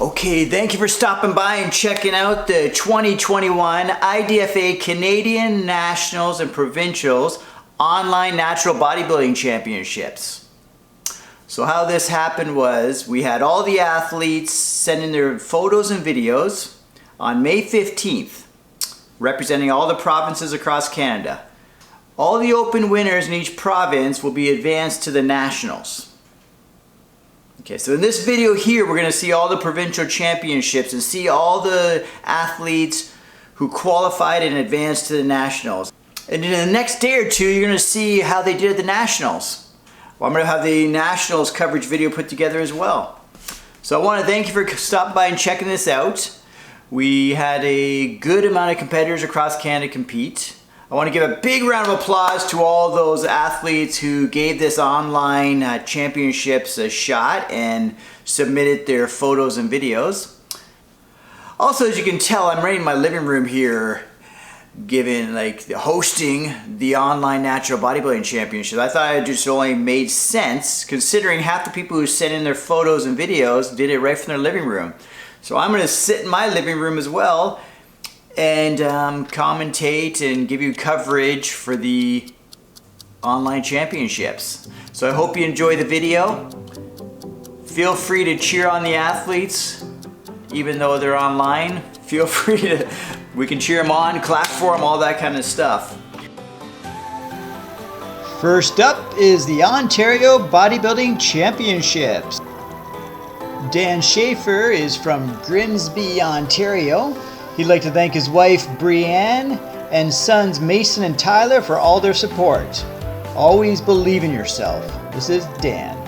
Okay, thank you for stopping by and checking out the 2021 IDFA Canadian Nationals and Provincials Online Natural Bodybuilding Championships. So how this happened was we had all the athletes send in their photos and videos on May 15th, representing all the provinces across Canada. All the open winners in each province will be advanced to the Nationals. Okay, so in this video here, we're going to see all the provincial championships and see all the athletes who qualified and advanced to the Nationals. And in the next day or two, you're going to see how they did at the Nationals. Well, I'm going to have the Nationals coverage video put together as well. So I want to thank you for stopping by and checking this out. We had a good amount of competitors across Canada compete. I want to give a big round of applause to all those athletes who gave this online championships a shot and submitted their photos and videos. Also, as you can tell, I'm right in my living room here hosting the online natural bodybuilding championships. I thought it just only made sense considering half the people who sent in their photos and videos did it right from their living room. So I'm going to sit in my living room as well and commentate and give you coverage for the online championships. So I hope you enjoy the video. Feel free to cheer on the athletes, even though they're online. Feel free to, we can cheer them on, clap for them, all that kind of stuff. First up is the Ontario Bodybuilding Championships. Dan Schaefer is from Grimsby, Ontario. He'd like to thank his wife, Brianne, and sons, Mason and Tyler, for all their support. Always believe in yourself. This is Dan.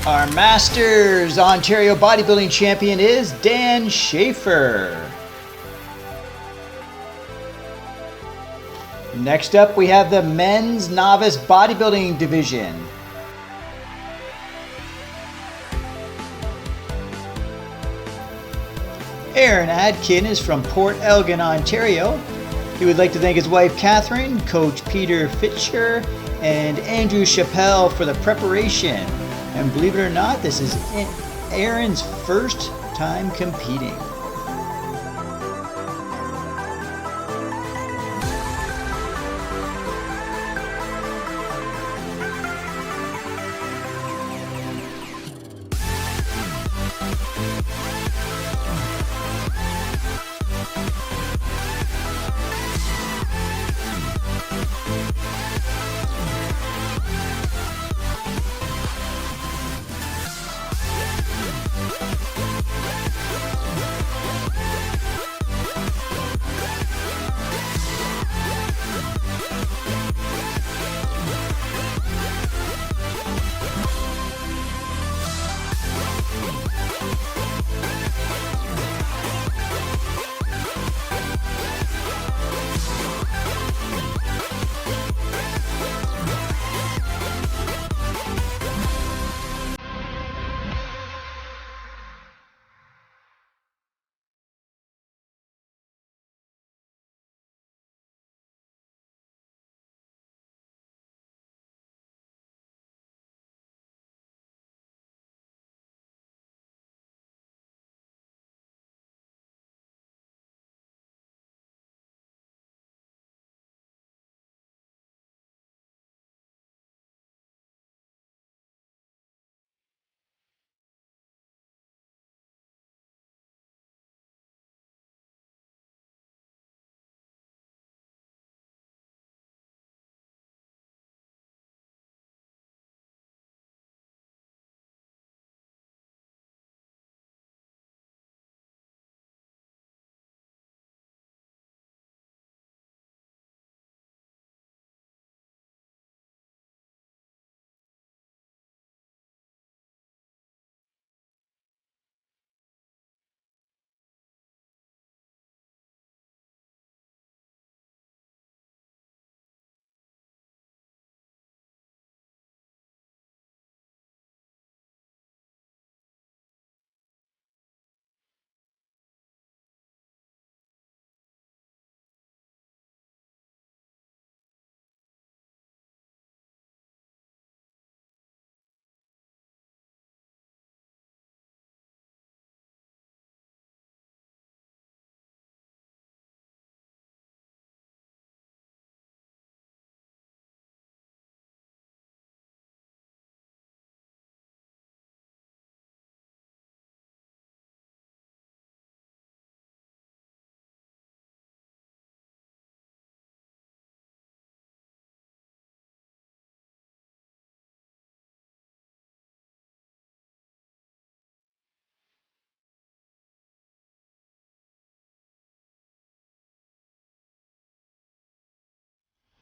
Our Masters Ontario Bodybuilding Champion is Dan Schaefer. Next up, we have the Men's Novice Bodybuilding Division. Aaron Adkin is from Port Elgin, Ontario. He would like to thank his wife Catherine, Coach Peter Fitcher, and Andrew Chappelle for the preparation. And believe it or not, this is Aaron's first time competing.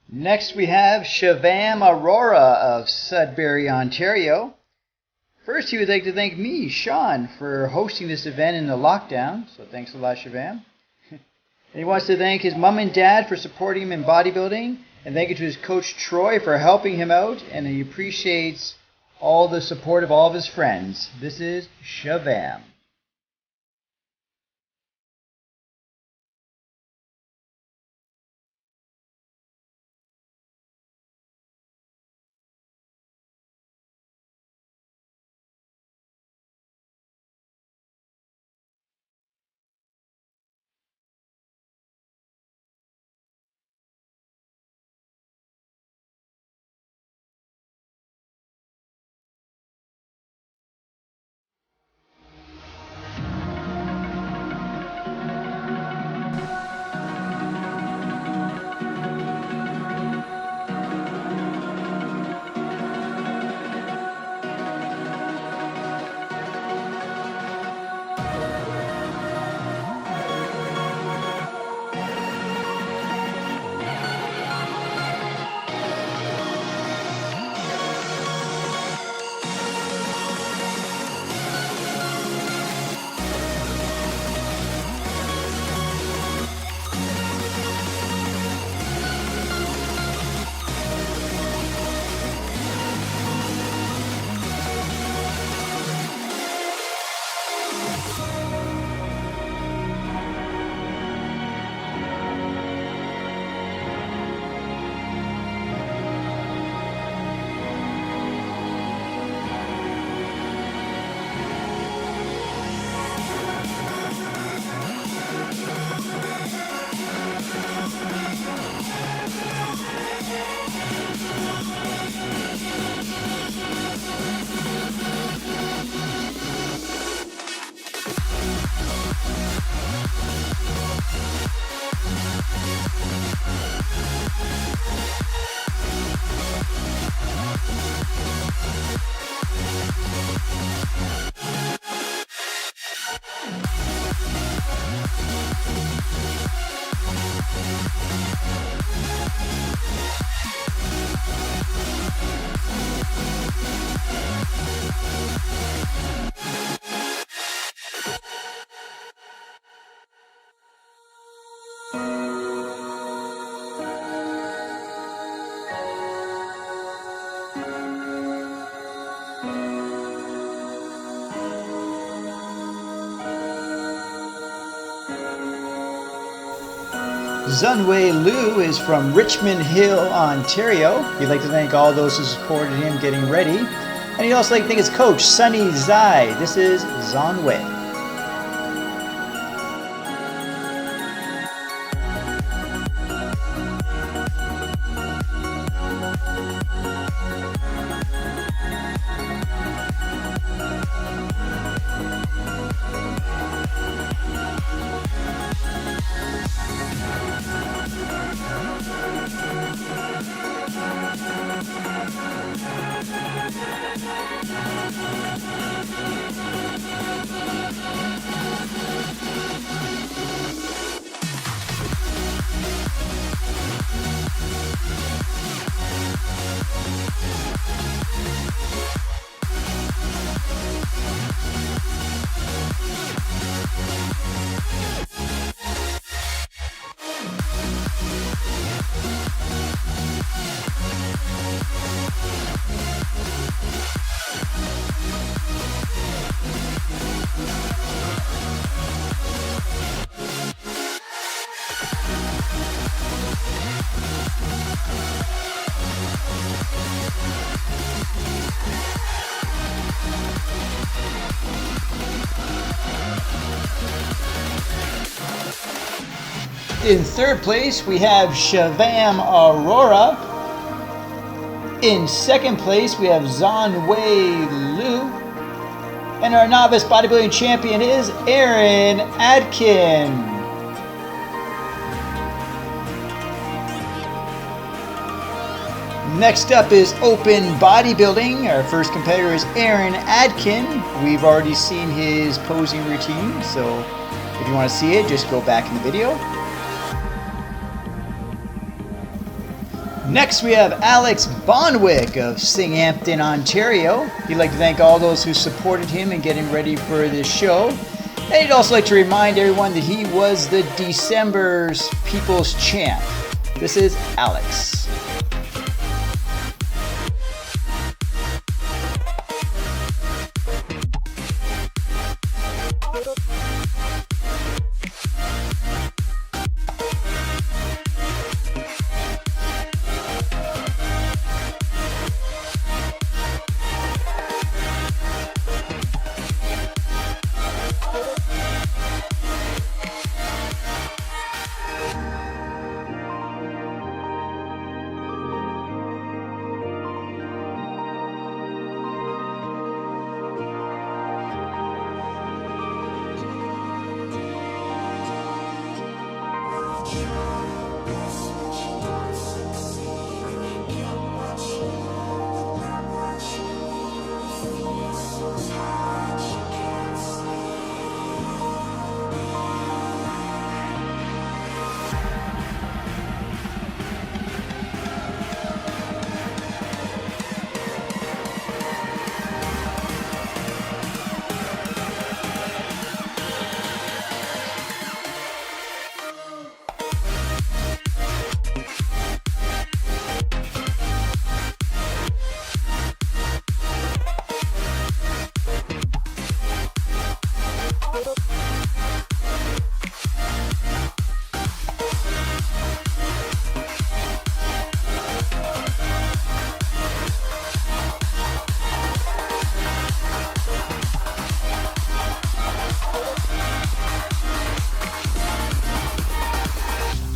Next we have Shivam Arora of Sudbury, Ontario. First, he would like to thank me, Shaun, for hosting this event in the lockdown. So thanks a lot, Shivam. And he wants to thank his mom and dad for supporting him in bodybuilding. And thank you to his coach, Troy, for helping him out. And he appreciates all the support of all of his friends. This is Shivam. Zunwei Liu is from Richmond Hill, Ontario. He'd like to thank all those who supported him getting ready. And he'd also like to thank his coach, Sunny Zai. This is Zunwei. In third place, we have Shivam Arora. In second place, we have Zunwei Liu. And our novice bodybuilding champion is Aaron Adkin. Next up is open bodybuilding. Our first competitor is Aaron Adkin. We've already seen his posing routine, so if you want to see it, just go back in the video. Next we have Alex Bonwick of Singhampton, Ontario. He'd like to thank all those who supported him in getting ready for this show. And he'd also like to remind everyone that he was the December's People's Champ. This is Alex.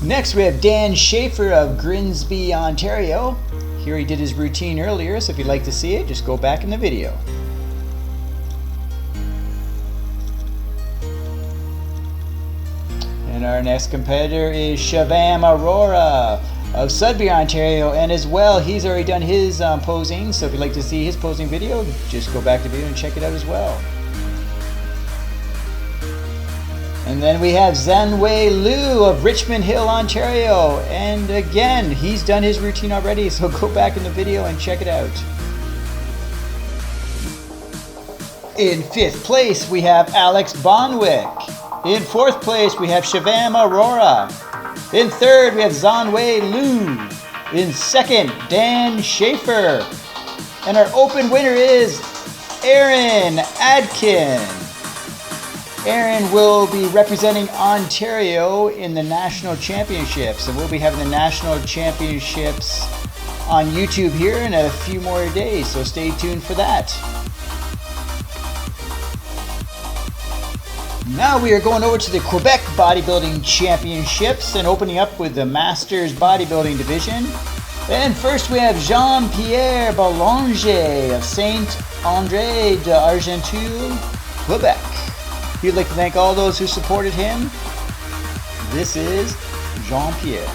Next we have Dan Schaefer of Grimsby, Ontario. Here he did his routine earlier, so if you'd like to see it, just go back in the video. And our next competitor is Shivam Arora of Sudbury, Ontario, and as well, he's already done his posing, so if you'd like to see his posing video, just go back to the video and check it out as well. And then we have Zanwei Liu of Richmond Hill, Ontario. And again, he's done his routine already, so go back in the video and check it out. In 5th place, we have Alex Bonwick. In 4th place, we have Shivam Arora. In 3rd, we have Zanwei Liu. In 2nd, Dan Schaefer. And our open winner is Aaron Adkin. Aaron will be representing Ontario in the National Championships, and we'll be having the National Championships on YouTube here in a few more days, so stay tuned for that. Now we are going over to the Quebec Bodybuilding Championships and opening up with the Masters Bodybuilding Division. And first we have Jean-Pierre Boulanger of Saint-André d'Argenteuil, Quebec. He'd like to thank all those who supported him. This is Jean-Pierre.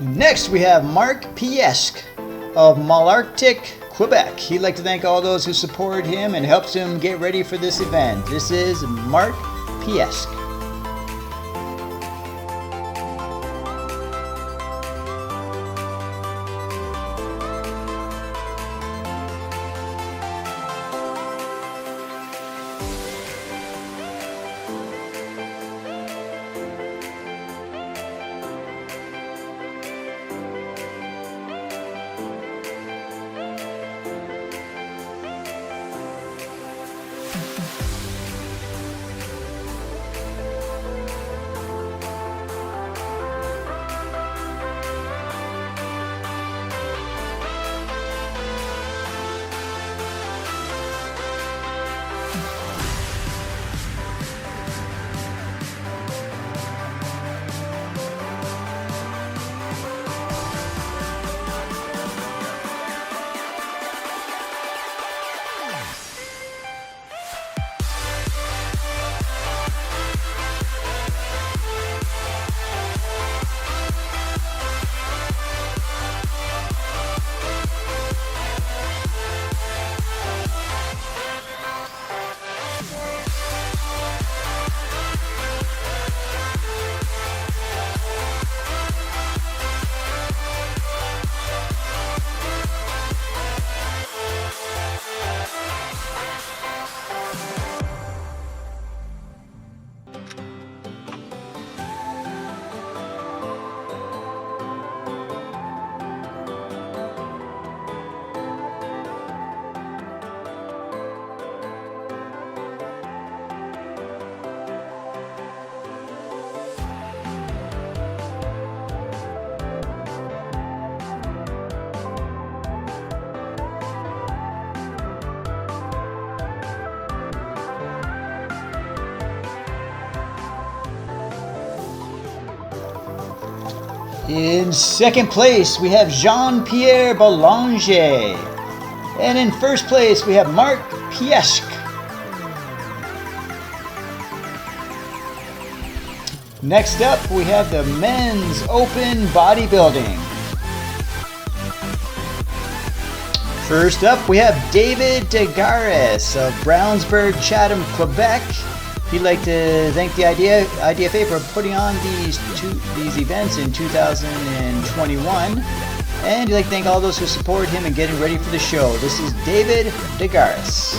Next, we have Mark Piesque of Malartic, Quebec. He'd like to thank all those who supported him and helped him get ready for this event. This is Mark Piesque. In second place, we have Jean-Pierre Boulanger. And in first place, we have Mark Piesque. Next up, we have the Men's Open Bodybuilding. First up, we have David Degaris of Brownsburg, Chatham, Quebec. He'd like to thank the IDFA for putting on these events in 2021. And he'd like to thank all those who support him in getting ready for the show. This is David Degaris.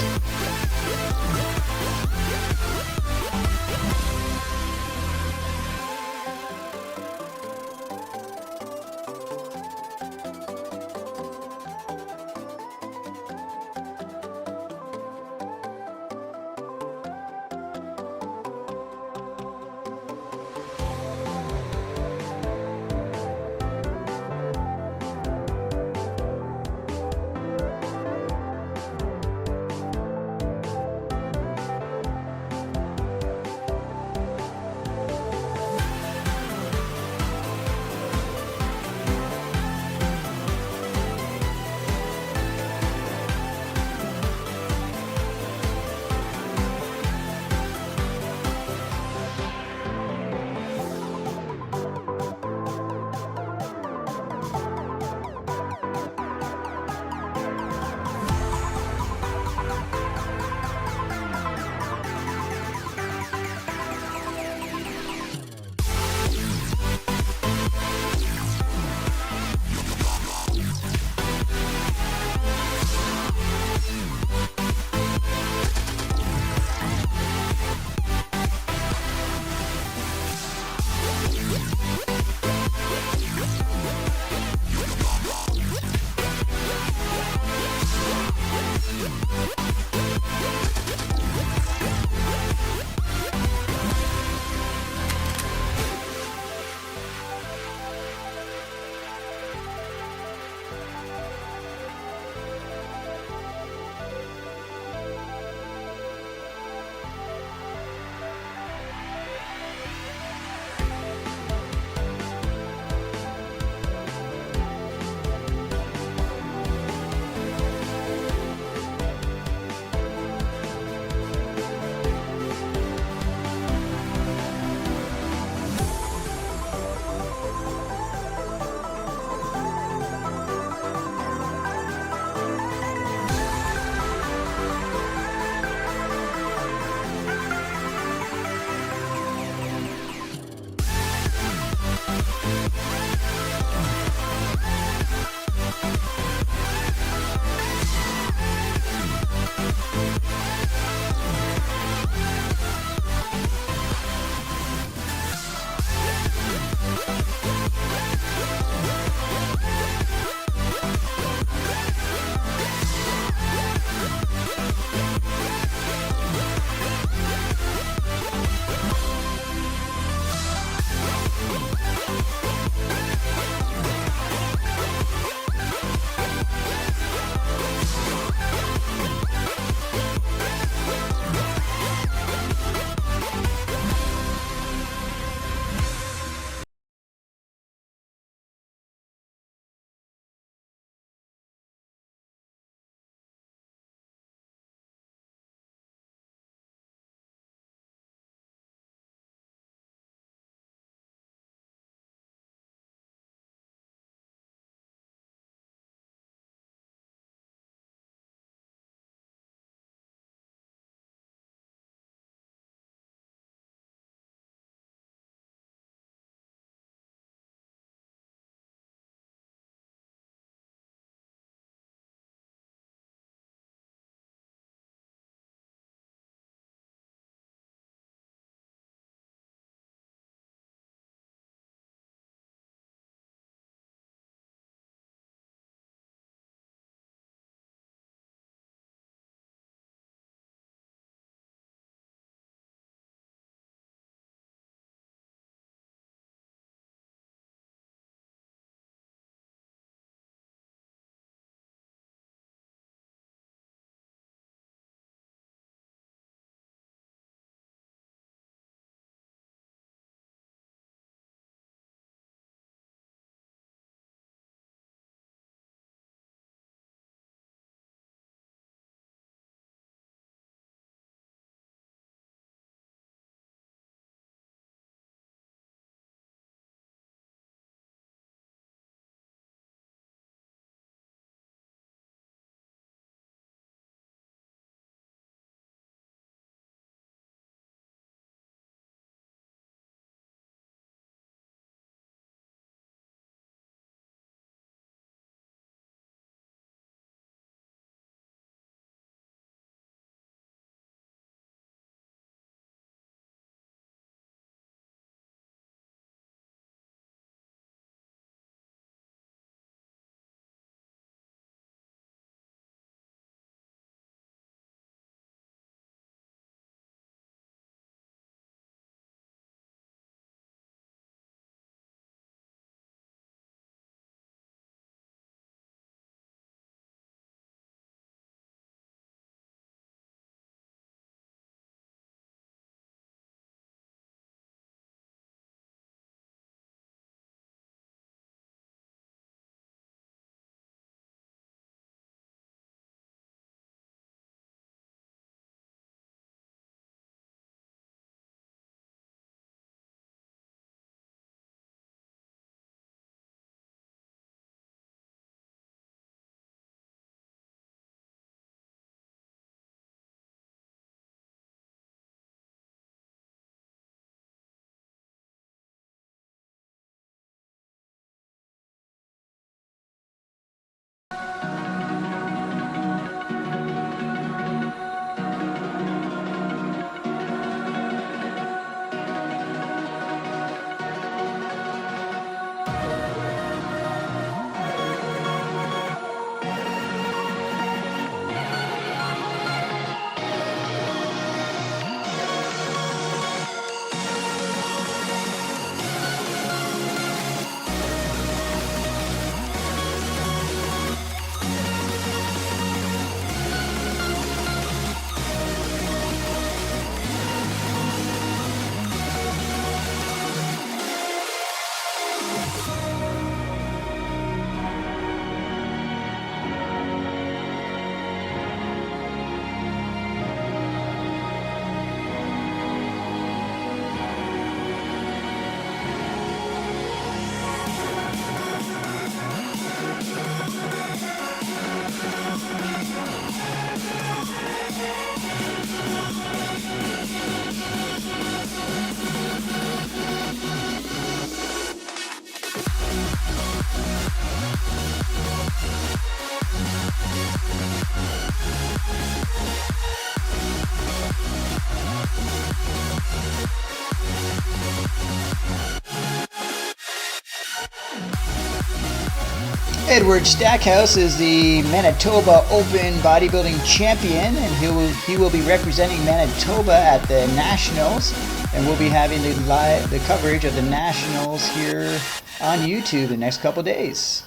Edward Stackhouse is the Manitoba Open Bodybuilding Champion, and he will be representing Manitoba at the Nationals, and we'll be having the coverage of the Nationals here on YouTube the next couple days.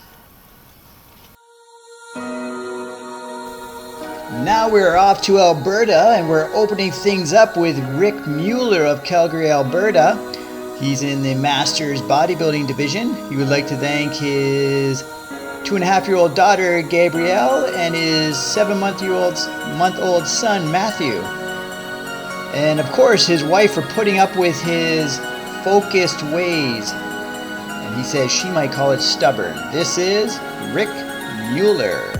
Now we're off to Alberta, and we're opening things up with Rick Mueller of Calgary, Alberta. He's in the Masters Bodybuilding division. He would like to thank his 2.5-year-old daughter Gabrielle and his 7-month-old son Matthew, and of course his wife for putting up with his focused ways, and he says she might call it stubborn. This is Rick Mueller.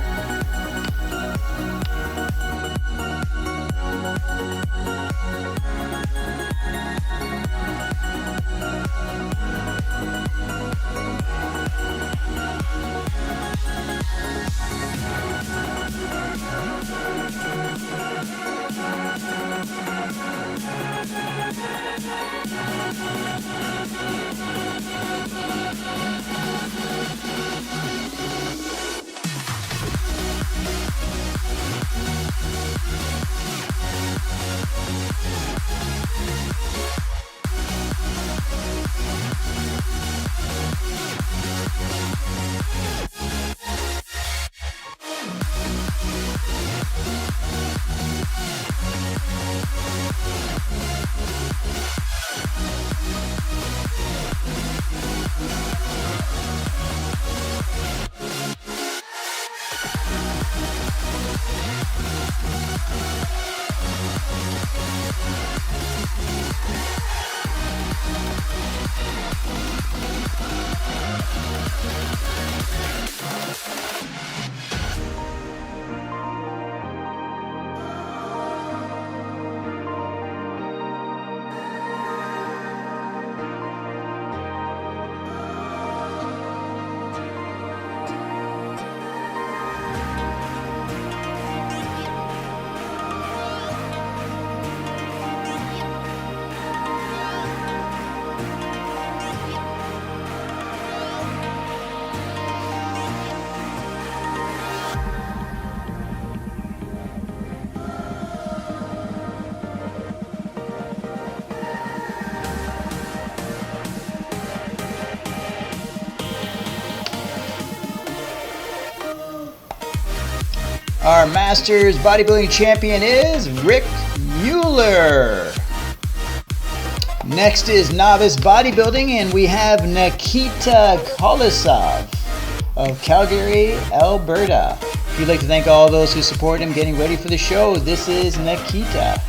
Our Masters Bodybuilding Champion is Rick Mueller. Next is Novice Bodybuilding, and we have Nikita Kolosov of Calgary, Alberta. We'd like to thank all those who support him getting ready for the show. This is Nikita.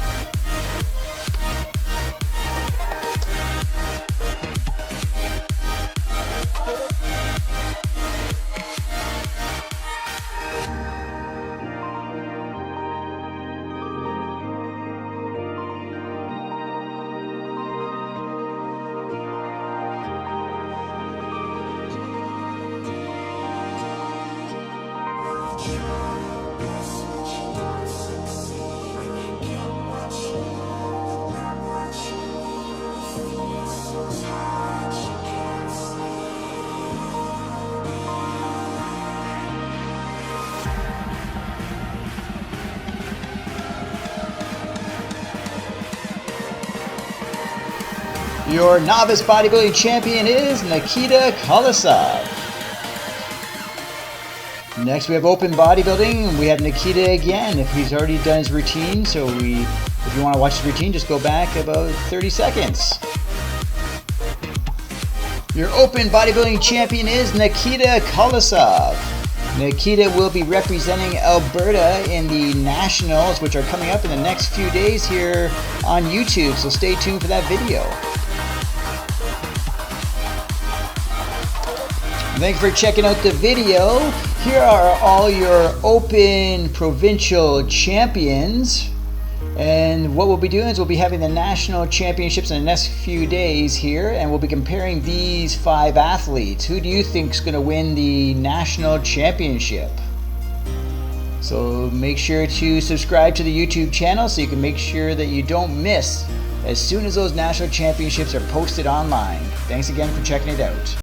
Your Novice Bodybuilding Champion is Nikita Kolosov. Next we have Open Bodybuilding. We have Nikita again, if he's already done his routine. So if you want to watch his routine, just go back about 30 seconds. Your Open Bodybuilding Champion is Nikita Kolosov. Nikita will be representing Alberta in the Nationals, which are coming up in the next few days here on YouTube, so stay tuned for that video. Thanks for checking out the video. Here are all your Open Provincial champions. And what we'll be doing is we'll be having the National Championships in the next few days here, and we'll be comparing these 5 athletes. Who do you think is going to win the National Championship? So make sure to subscribe to the YouTube channel so you can make sure that you don't miss as soon as those National Championships are posted online. Thanks again for checking it out.